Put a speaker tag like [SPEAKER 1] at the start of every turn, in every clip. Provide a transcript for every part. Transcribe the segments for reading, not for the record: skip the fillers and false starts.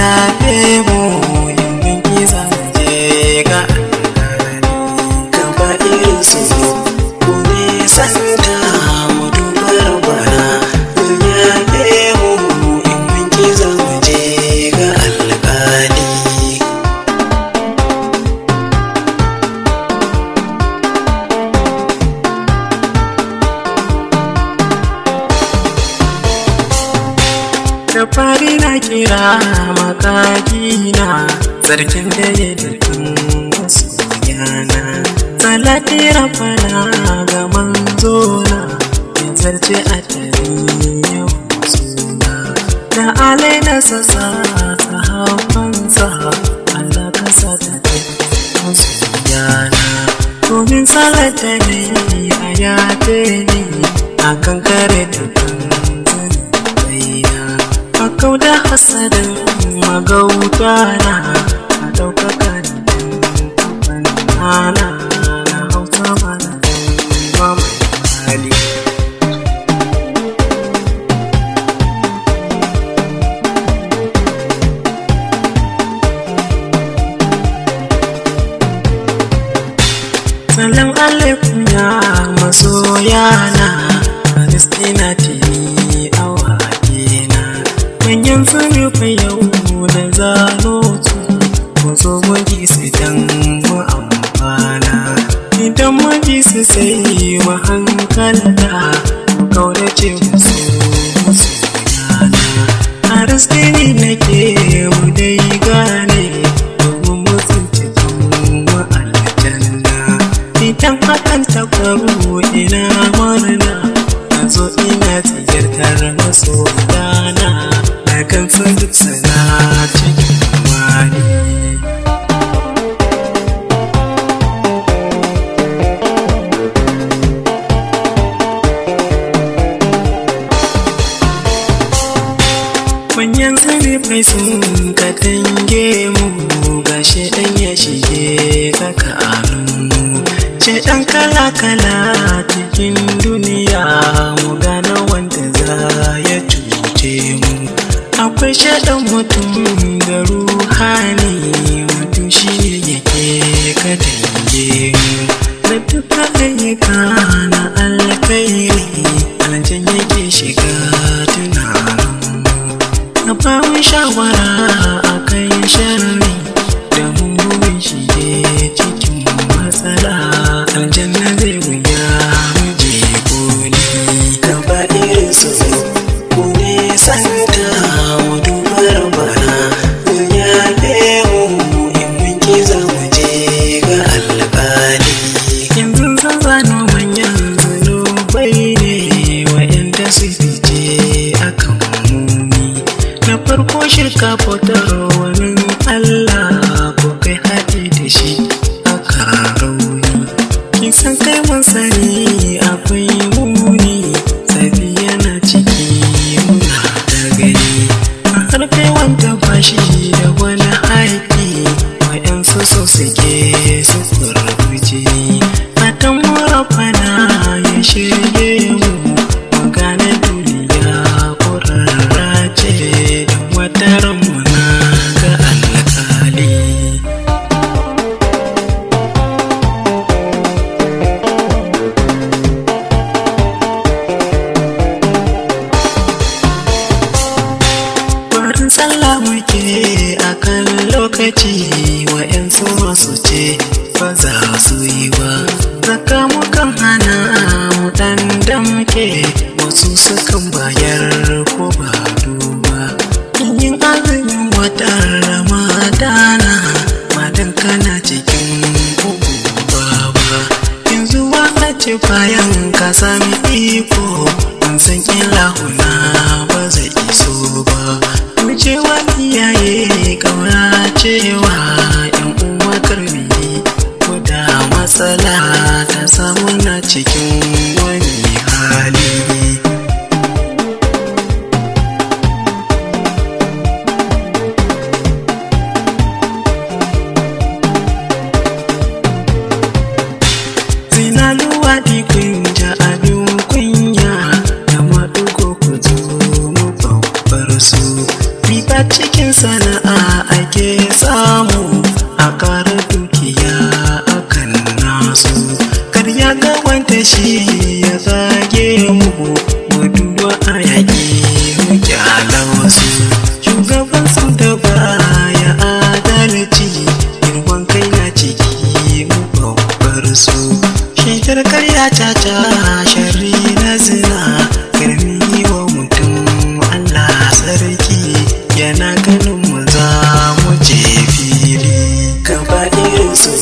[SPEAKER 1] yafe mu in mun ki za mu je ga alƙali. Gaba irin su ku ne santa mu duba rabana. Yafe mu in mun ki za mu je ga alƙali. Da fari na kira makakina sarkin da ya dukkan masoyana. Salati rafana ga manzona ya zarce a tarin yau suna. Da alai na sassa sahabansa Allah ka sa ta masoyana. Domin salata ne a yafe ni a kan kare dukkan Makau da hasadin magautana a ɗaukaka da na hausa mana ba mai hali. Salam alaikum ya masoyana, Palestina tini awa manyan sunufai yau da zano su ko so maji su dan mu amfana. Idan maji su sai mu hankalta mu kaurace musu yana. A rastini nake mu dai gane domin mutunci mu aljanna. Idan hakan ta faru ina murna na zo ina ziyartar masoyana. Kan san duk sana cikin wani. Manyan zunufai sun katange mu ga shaidan ya shige tsakaninmu. Shaidan kala-kala cikin duniya mu gane wanda za ya cuce mu. Akwai shaɗan mutum da ruhani, mutum shi ne yake katange mu. Da duka ayyuka na alkhairi aljan yake shiga tunaninmu. Na bamu shawara a kan sharri da mummunin shige cikin matsala. Aljanna zai wuya mu je koli. Gaba irin su ku ne santa mu duba rabana. Yafe mu in mun ki za mu je ga alƙali. Yanzu zan zano manyan zunubai ne wa'yanda su fice akan muni. Na farko shirka bautar wani Allah ko kai haɗe da shi aka rauni. Kisan kai mun sani akwai muni, sabi yana ciki muna da gani. Har kai wanda ba shi da wani haƙi wa'yansu so suke su kurkuce. Fatan mu Rabbana ya shirye mu magana duniya kurarra ce don wataran mu na ga alƙali. Barin sallah muke akan lokaci wa'yansu masu ce ba za su yi ba. Zaka mukan hana mu dan damke, wasu sukan bayar ko ba duba. Yin azumin watan Ramadana madan kana cikin bugu baba. Yanzu waka ce bayan ka sami iko, an san ilahuna ba zai iso ba. Wucewa iyaye kaura cewa yan uwa karbi ko da matsala ta samu na cikin wani hali. Zina luwaɗi kun ja abin kunya da maɗugo ku zo riba cikin sana'a ake samu, a ƙara dukiya akan nasu. Karya ga wanda shi ya zage mu, guduwa a yaƙi mu kyala wasu. Shugaban sun da baya adalci, girman kai na ciki mu babbar su. Shaidar karya caca shari na zina, karmi wa mutum Allah sarki, yana ganin mu za mu je fili. Gaba irin su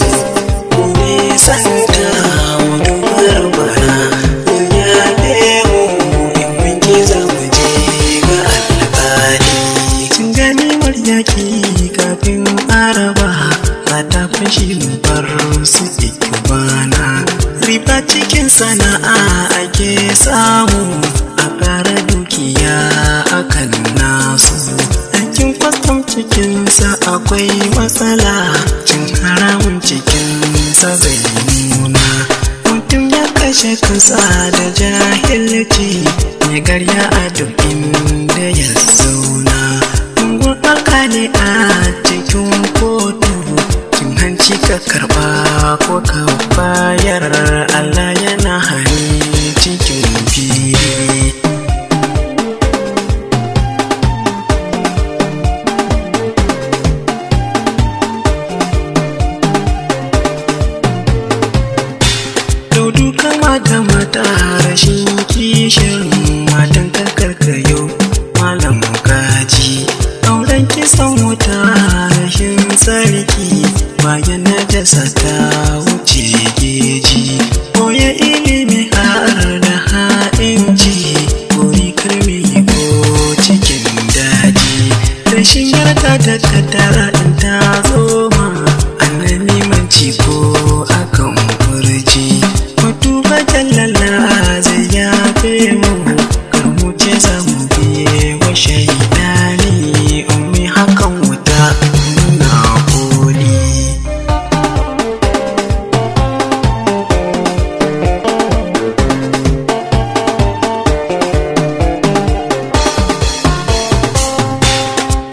[SPEAKER 1] mu nisanta mu dubar bana, mu yaɗe mu in mun ki za mu je ga alƙali. Cin ganimar yaƙi kafin araba, ba ta fashi mu bar su ikibana. Riba cikin sana'a ake samu, a ƙara dukiya akan nasu. Aikin kwastam cikinsa akwai matsala, cin haramun cikinsa zai nuna. Mutum ya kashe kansa da jahilci, mai garya a duk inda ya zauna. Ungun alƙali a cikin kotu, cin hanci ka karɓa ko ka bayar, Allah yana hani cikin fili. Daudu kama da mata rashin kishin matan karkarkayo malam gaji. Auren kisan wuta rashin sarki, bayan najasa ta wuce geji. Koya ilimi har da ha'inci, kori karmi ko cikin daji. Rashin yarda da kaddara in ta zo ma, annanimanci ko akan furji. Mutu ba jallala zai yafe mu, kar mu ce za mu biye wa shaidani. Ummi hakan wuta muna koli.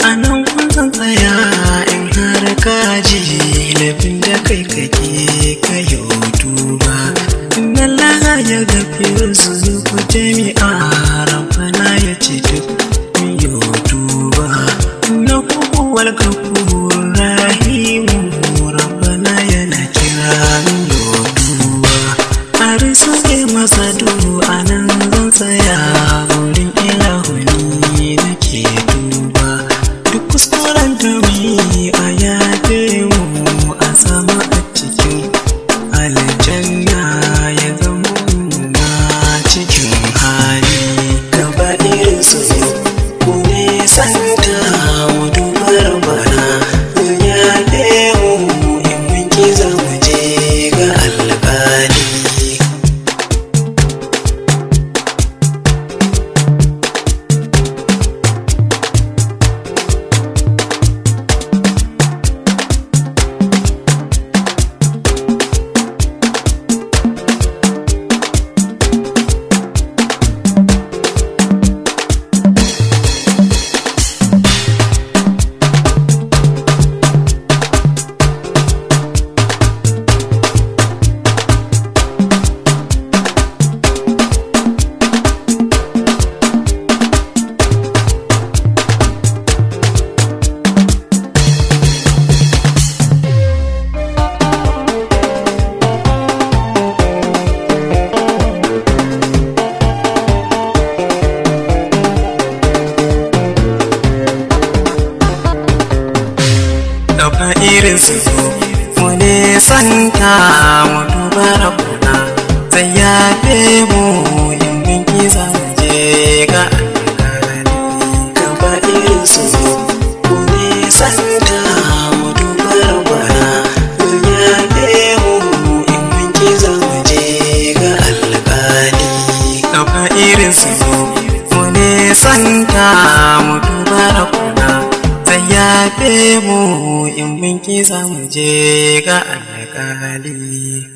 [SPEAKER 1] Anan kun san tsaya in har kaji, laifin da kai kake kayo duba. Inna Allah ya gafir zunubu jami'a, rabbana ya ce duk mun yo duba. Innahu huwal ghafurur rahimu, rabbana yana kira mun yo duba. Arisu ke masa anan zan tsaya, wurin ilahu ni nake duba. Duk kuskuren da mu a yafe mu, a sama a cikin aljanna, ya zama na cikin hali. Gaba irin su ku nisanta mu dubar bana, mu yaɗe mu in mun ki za mu je ga alƙali. Gaba irin su mu nisanta mu duba rabbuna, zai yafe mu in mun ki za mu je ga alƙali. Gaba irin su mu nisanta mu duba rabbuna, zai yafe mu in mun ki za mu je ga alƙali. Gaba irin su mu nisanta mu duba rabbuna, zai yafe mu in mun ki za mu je ga alƙali.